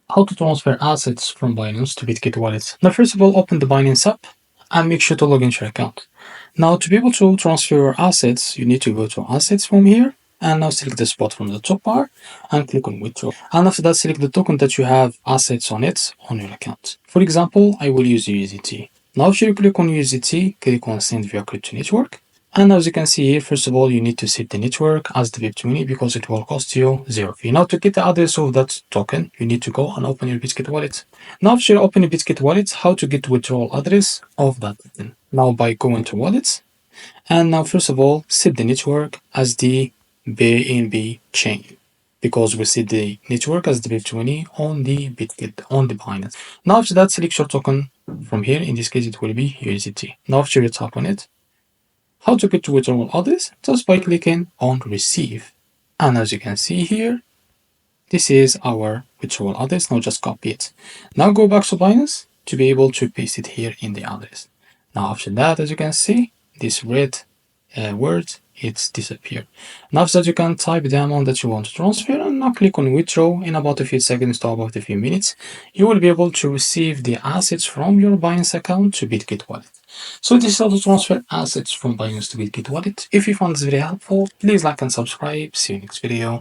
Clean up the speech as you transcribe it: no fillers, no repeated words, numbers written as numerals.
How to transfer assets from Binance to Bitget wallet. Now, first of all, open the Binance app and make sure to log into your account. Now, to be able to transfer your assets, you need to go to assets from here and now select the spot from the top bar and click on withdraw. And after that, select the token that you have assets on it on your account. For example, I will use USDT. Now, if you click on USDT, click on send via crypto network. And as you can see here, first of all, you need to set the network as the VIP20 because it will cost you 0 fee. Now, to get the address of that token, you need to go and open your Bitget wallet. Now, after you open your Bitget wallet, how to get withdrawal address of that token? Now, by going to wallets, and now, first of all, set the network as the BNB chain because we set the network as the BIP20 on the Bitget, on the Binance. Now, after that, select your token from here. In this case, it will be USDT. Now, after you tap on it, how to get to withdrawal address? Just by clicking on receive. And as you can see here, this is our withdrawal address. Now just copy it. Now go back to Binance to be able to paste it here in the address. Now after that, as you can see, this red word, it's disappeared. Now after that, you can type the amount that you want to transfer and now click on withdraw. In about a few seconds to about a few minutes, you will be able to receive the assets from your Binance account to Bitget wallet. So this is how to transfer assets from Binance to Bitget wallet. If you found this video helpful, please like and subscribe. See you next video.